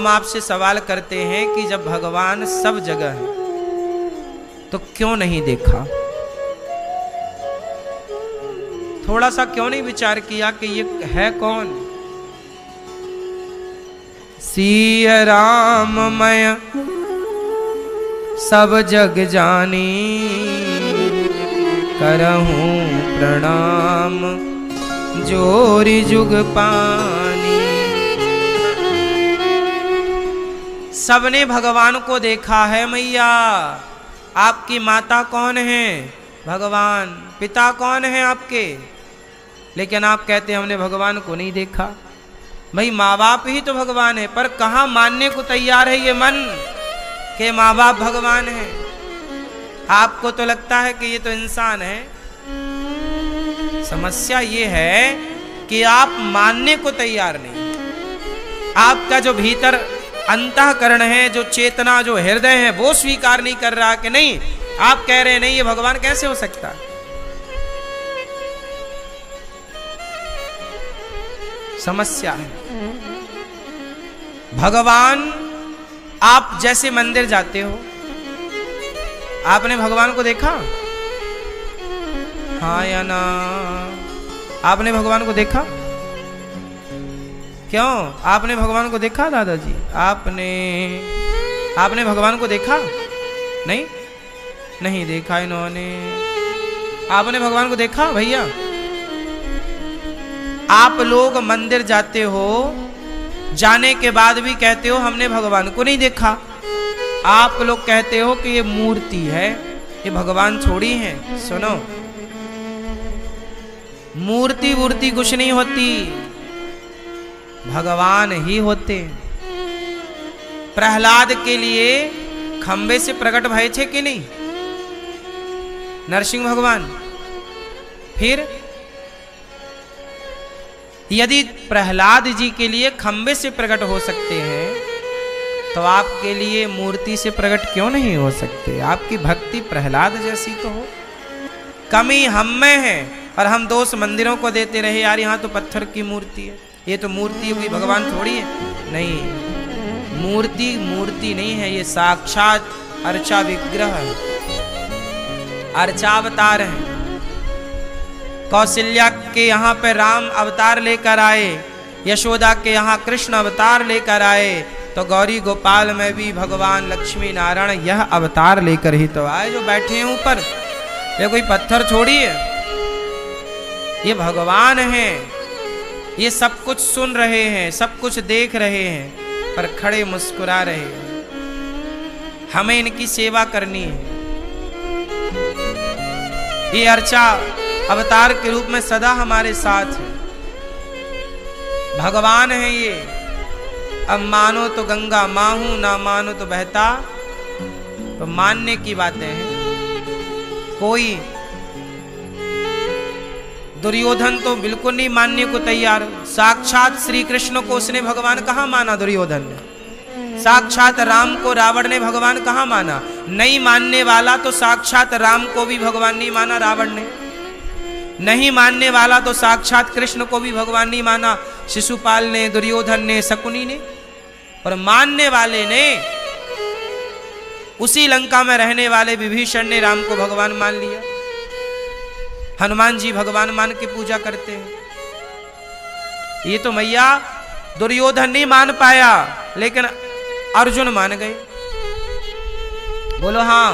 हम आपसे सवाल करते हैं कि जब भगवान सब जगह है तो क्यों नहीं देखा? थोड़ा सा क्यों नहीं विचार किया कि ये है कौन? सिया राम मैं सब जग जानी, करहूं प्रणाम जोरी जुग पानी। सबने भगवान को देखा है मैया। आपकी माता कौन है? भगवान। पिता कौन है आपके? लेकिन आप कहते हैं हमने भगवान को नहीं देखा। भाई माँ बाप ही तो भगवान है, पर कहाँ मानने को तैयार है ये मन कि माँ बाप भगवान है। आपको तो लगता है कि ये तो इंसान है। समस्या ये है कि आप मानने को तैयार नहीं। आपका जो भीतर अंतःकरण है, जो चेतना, जो हृदय है, वो स्वीकार नहीं कर रहा कि नहीं। आप कह रहे हैं नहीं ये भगवान कैसे हो सकता? समस्या है। भगवान, आप जैसे मंदिर जाते हो, आपने भगवान को देखा? हाँ या ना? आपने भगवान को देखा? क्यों? आपने भगवान को देखा दादाजी? आपने भगवान को देखा? नहीं, नहीं देखा इन्होंने। आपने भगवान को देखा भैया? आप लोग मंदिर जाते हो, जाने के बाद भी कहते हो हमने भगवान को नहीं देखा। आप लोग कहते हो कि ये मूर्ति है, ये भगवान थोड़ी है। सुनो, मूर्ति वूर्ति कुछ नहीं होती, भगवान ही होते। प्रहलाद के लिए खंबे से प्रकट भय थे कि नहीं? नरसिंह भगवान। फिर यदि प्रहलाद जी के लिए खंबे से प्रकट हो सकते हैं तो आपके लिए मूर्ति से प्रकट क्यों नहीं हो सकते? आपकी भक्ति प्रहलाद जैसी तो हो। कमी हम में है और हम दोष मंदिरों को देते रहे, यार यहाँ तो पत्थर की मूर्ति है, ये तो मूर्ति हुई, भगवान थोड़ी है। नहीं, मूर्ति मूर्ति नहीं है, ये साक्षात अर्चा विग्रह है, अर्चावतार है। कौशल्या के यहाँ पे राम अवतार लेकर आए, यशोदा के यहाँ कृष्ण अवतार लेकर आए, तो गौरी गोपाल में भी भगवान लक्ष्मी नारायण यह अवतार लेकर ही तो आए जो बैठे हैं ऊपर। ये कोई पत्थर छोड़ी है, ये भगवान है। ये सब कुछ सुन रहे हैं, सब कुछ देख रहे हैं, पर खड़े मुस्कुरा रहे हैं। हमें इनकी सेवा करनी है। ये अर्चा अवतार के रूप में सदा हमारे साथ है, भगवान है ये। अब मानो तो गंगा माहू, ना मानो तो बहता, तो मानने की बातें हैं। कोई दुर्योधन तो बिल्कुल नहीं मानने को तैयार। साक्षात श्री कृष्ण को उसने भगवान कहाँ माना? दुर्योधन ने। साक्षात राम को रावण ने भगवान कहाँ माना? नहीं मानने वाला तो साक्षात राम को भी भगवान नहीं माना रावण ने। नहीं मानने वाला तो साक्षात कृष्ण को भी भगवान नहीं माना शिशुपाल ने, दुर्योधन ने, शकुनी ने। और मानने वाले ने, उसी लंका में रहने वाले विभीषण ने राम को भगवान मान लिया। हनुमान जी भगवान मान के पूजा करते हैं। ये तो मैया दुर्योधन नहीं मान पाया, लेकिन अर्जुन मान गए। बोलो हाँ,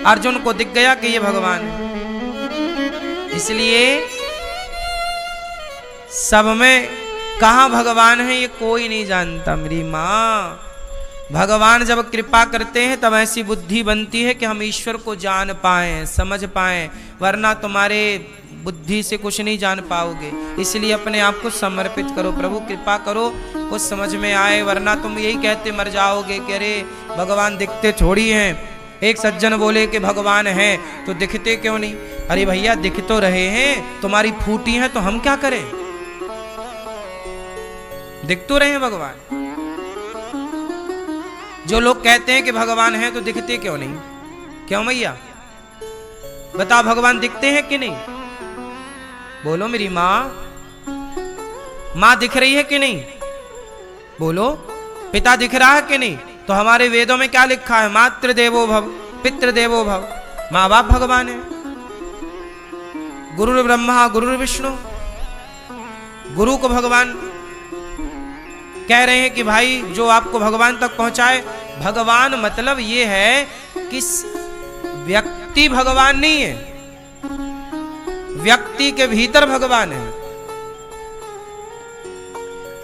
अर्जुन को दिख गया कि ये भगवान है। इसलिए सब में कहाँ भगवान है ये कोई नहीं जानता मेरी माँ। भगवान जब कृपा करते हैं तब ऐसी बुद्धि बनती है कि हम ईश्वर को जान पाएं, समझ पाएं, वरना तुम्हारे बुद्धि से कुछ नहीं जान पाओगे। इसलिए अपने आप को समर्पित करो, प्रभु कृपा करो कुछ समझ में आए, वरना तुम यही कहते मर जाओगे कि अरे भगवान दिखते थोड़ी हैं। एक सज्जन बोले कि भगवान हैं तो दिखते क्यों नहीं? अरे भैया दिख तो रहे हैं, तुम्हारी फूटी हैं तो हम क्या करें? दिख तो रहे हैं भगवान। जो लोग कहते हैं कि भगवान हैं तो दिखते क्यों नहीं? क्यों भैया बताओ, भगवान दिखते हैं कि नहीं? बोलो मेरी माँ, माँ दिख रही है कि नहीं? बोलो। पिता दिख रहा है कि नहीं? तो हमारे वेदों में क्या लिखा है? मातृ देवो भव, पितृ देवो भव। माँ बाप भगवान है। गुरु ब्रह्मा गुरु विष्णु, गुरु को भगवान कह रहे हैं कि भाई जो आपको भगवान तक पहुंचाए। भगवान मतलब ये है कि व्यक्ति भगवान नहीं है, व्यक्ति के भीतर भगवान है।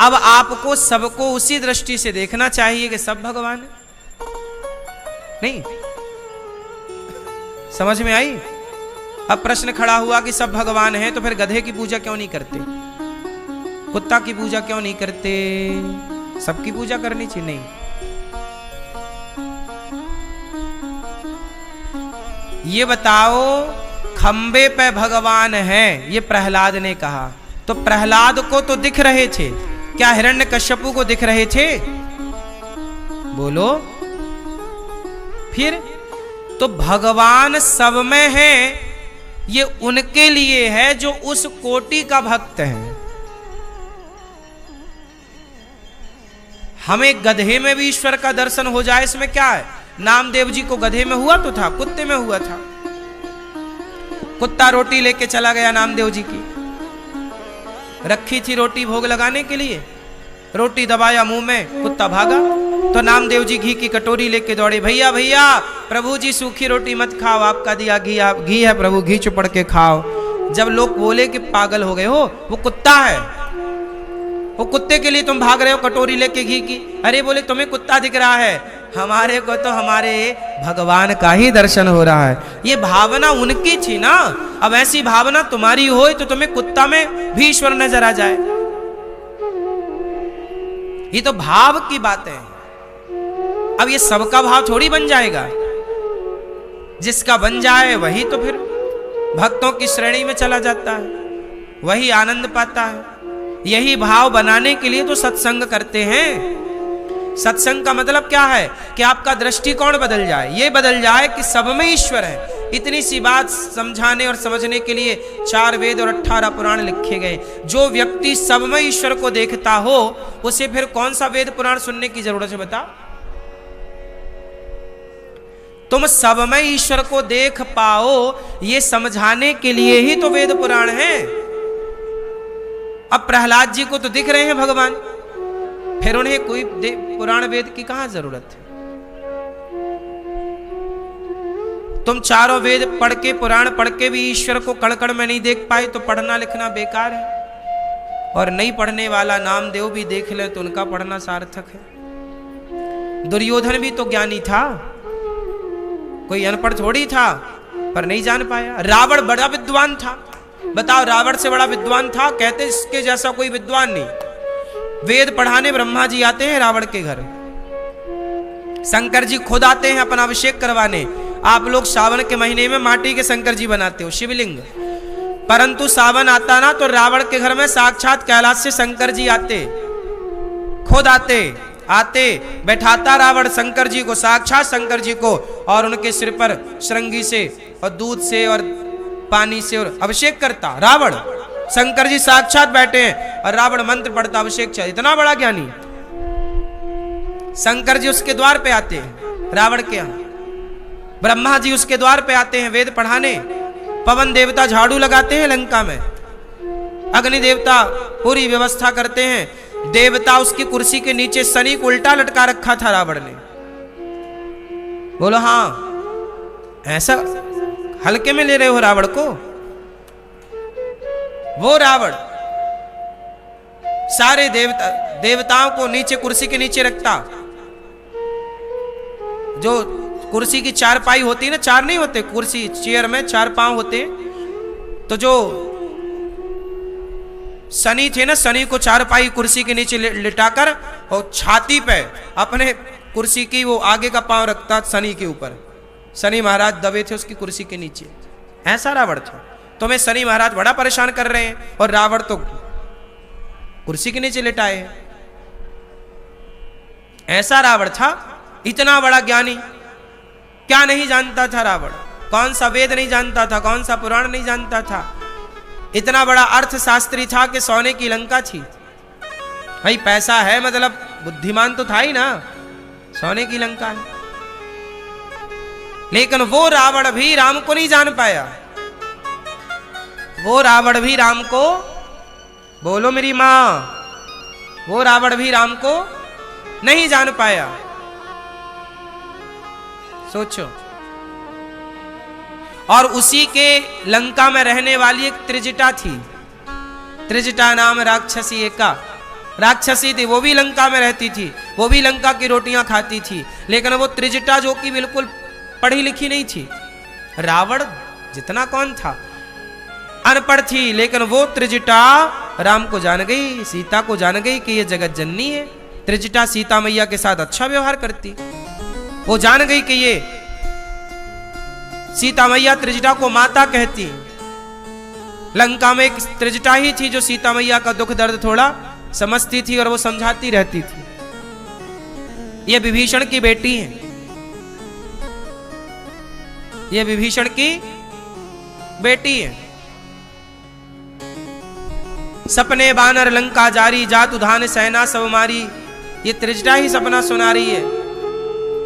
अब आपको सबको उसी दृष्टि से देखना चाहिए कि सब भगवान है। नहीं समझ में आई? अब प्रश्न खड़ा हुआ कि सब भगवान हैं तो फिर गधे की पूजा क्यों नहीं करते, कुत्ता की पूजा क्यों नहीं करते? सबकी पूजा करनी चाहिए। नहीं, ये बताओ खंबे पे भगवान है, ये प्रहलाद ने कहा। तो प्रहलाद को तो दिख रहे थे, क्या हिरण्यकश्यपु को दिख रहे थे? बोलो। फिर तो भगवान सब में है, ये उनके लिए है जो उस कोटि का भक्त है। हमें गधे में भी ईश्वर का दर्शन हो जाए, इसमें क्या है? नामदेव जी को गधे में हुआ तो था, कुत्ते में हुआ था। कुत्ता रोटी लेके चला गया नामदेव जी की, रखी थी रोटी भोग लगाने के लिए, रोटी दबाया मुंह में, कुत्ता भागा। तो नामदेव जी घी की कटोरी लेके दौड़े, भैया भैया प्रभु जी सूखी रोटी मत खाओ, आपका दिया घी है प्रभु, घी चुपड़ के खाओ। जब लोग बोले कि पागल हो गए हो, वो कुत्ता है, वो कुत्ते के लिए तुम भाग रहे हो कटोरी लेके घी की। अरे बोले तुम्हें कुत्ता दिख रहा है, हमारे को तो हमारे भगवान का ही दर्शन हो रहा है। ये भावना उनकी थी ना, अब ऐसी भावना तुम्हारी हो तो तुम्हें कुत्ता में भी ईश्वर नजर आ जाए। ये तो भाव की बात है। अब ये सबका भाव थोड़ी बन जाएगा, जिसका बन जाए वही तो फिर भक्तों की श्रेणी में चला जाता है, वही आनंद पाता है। यही भाव बनाने के लिए तो सत्संग करते हैं। सत्संग का मतलब क्या है? कि आपका दृष्टिकोण बदल जाए, ये बदल जाए कि सब में ईश्वर है। इतनी सी बात समझाने और समझने के लिए 4 वेद और 18 पुराण लिखे गए। जो व्यक्ति सब में ईश्वर को देखता हो, उसे फिर कौन सा वेद पुराण सुनने की जरूरत है? बता। तुम सब में ईश्वर को देख पाओ, ये समझाने के लिए ही तो वेद पुराण है। अब प्रहलाद जी को तो दिख रहे हैं भगवान, फिर उन्हें कोई पुराण वेद की कहां जरूरत है? तुम चारों वेद पढ़ के, पुराण पढ़ के भी ईश्वर को कण कण में नहीं देख पाए तो पढ़ना लिखना बेकार है। और नहीं पढ़ने वाला नामदेव भी देख ले तो उनका पढ़ना सार्थक है। दुर्योधन भी तो ज्ञानी था, कोई अनपढ़ थोड़ी था, पर नहीं जान पाया। रावण बड़ा विद्वान था, बताओ रावण से बड़ा विद्वान था? कहते इसके जैसा कोई विद्वान नहीं। वेद पढ़ाने ब्रह्मा जी आते हैं रावण के घर, शंकर जी खुद आते हैं अपना अभिषेक करवाने। आप लोग सावन के महीने में माटी के शंकर जी बनाते हो, शिवलिंग, परंतु सावन आता ना तो रावण के घर में साक्षात कैलाश से शंकर जी आते, खुद आते बैठाता रावण शंकर जी को, साक्षात शंकर जी को, और उनके सिर पर श्रृंगी से और दूध से और पानी से और अभिषेक करता रावण। शंकर जी साक्षात बैठे हैं और रावण मंत्र पढ़ता, अभिषेक चल। इतना बड़ा ज्ञानी। शंकर जी उसके द्वार पे आते हैं रावण के यहाँ, ब्रह्मा जी उसके द्वार पे आते हैं वेद पढ़ाने, पवन देवता झाड़ू लगाते हैं लंका में, अग्नि देवता पूरी व्यवस्था करते हैं, देवता उसकी कुर्सी के नीचे शनि को उल्टा लटका रखा था रावण ने। बोलो हाँ, ऐसा हल्के में ले रहे हो रावण को? वो रावण सारे देवताओं को नीचे कुर्सी के नीचे रखता। जो कुर्सी की 4 पाई होती है ना, 4 नहीं होते कुर्सी, चेयर में 4 पांव होते, तो जो शनि थे ना, शनि को 4 पाई कुर्सी के नीचे लिटाकर और छाती पे अपने कुर्सी की वो आगे का पांव रखता शनि के ऊपर। शनि महाराज दबे थे उसकी कुर्सी के नीचे। ऐसा रावण था। तो मैं शनि महाराज बड़ा परेशान कर रहे हैं और रावण तो कुर्सी के नीचे लेटाए हैं। ऐसा रावण था, इतना बड़ा ज्ञानी। क्या नहीं जानता था रावण? कौन सा वेद नहीं जानता था, कौन सा पुराण नहीं जानता था? इतना बड़ा अर्थशास्त्री था कि सोने की लंका थी। भाई पैसा है मतलब बुद्धिमान तो था ही ना, सोने की लंका है। लेकिन वो रावण भी राम को नहीं जान पाया। वो रावण भी राम को, बोलो मेरी मां, वो रावण भी राम को नहीं जान पाया। सोचो। और उसी के लंका में रहने वाली एक त्रिजटा थी, त्रिजटा नाम राक्षसी एका राक्षसी थी, वो भी लंका में रहती थी, वो भी लंका की रोटियां खाती थी। लेकिन वो त्रिजटा जो कि बिल्कुल पढ़ी लिखी नहीं थी, रावण जितना कौन था, अनपढ़ थी, लेकिन वो त्रिजटा राम को जान गई, सीता को जान गई कि ये जगत जननी है। त्रिजटा सीता मैया के साथ अच्छा व्यवहार करती, वो जान गई कि ये सीता मैया त्रिजटा को माता कहती। लंका में एक त्रिजटा ही थी जो सीता मैया का दुख दर्द थोड़ा समझती थी और वो समझाती रहती थी। ये विभीषण की बेटी है, ये विभीषण की बेटी है। सपने बानर लंका जारी, जात उधान सेना सब मारी। ये त्रिजटा ही सपना सुना रही है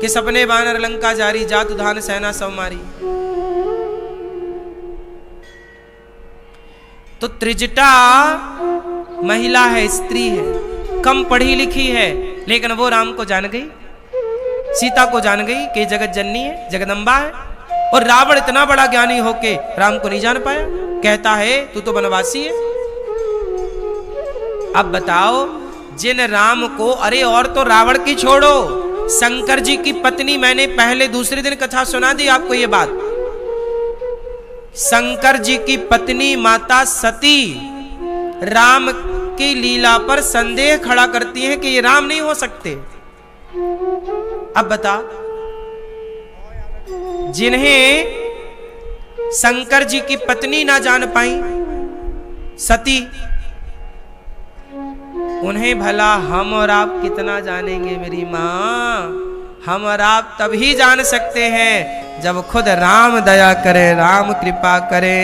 कि सपने बानर लंका जारी, जात उधान सेना सब मारी। तो त्रिजटा महिला है, स्त्री है, कम पढ़ी लिखी है, लेकिन वो राम को जान गई, सीता को जान गई कि जगत जननी है, जगदम्बा है। और रावण इतना बड़ा ज्ञानी होके राम को नहीं जान पाया, कहता है तू तो वनवासी है। अब बताओ, जिन राम को, अरे और तो रावण की छोड़ो, शंकर जी की पत्नी, मैंने पहले दूसरे दिन कथा सुना दी आपको ये बात। शंकर जी की पत्नी माता सती राम की लीला पर संदेह खड़ा करती है कि ये राम नहीं हो सकते। अब बता, जिन्हें शंकर जी की पत्नी ना जान पाई सती, उन्हें भला हम और आप कितना जानेंगे मेरी मां। हम और आप तभी जान सकते हैं जब खुद राम दया करे, राम कृपा करे।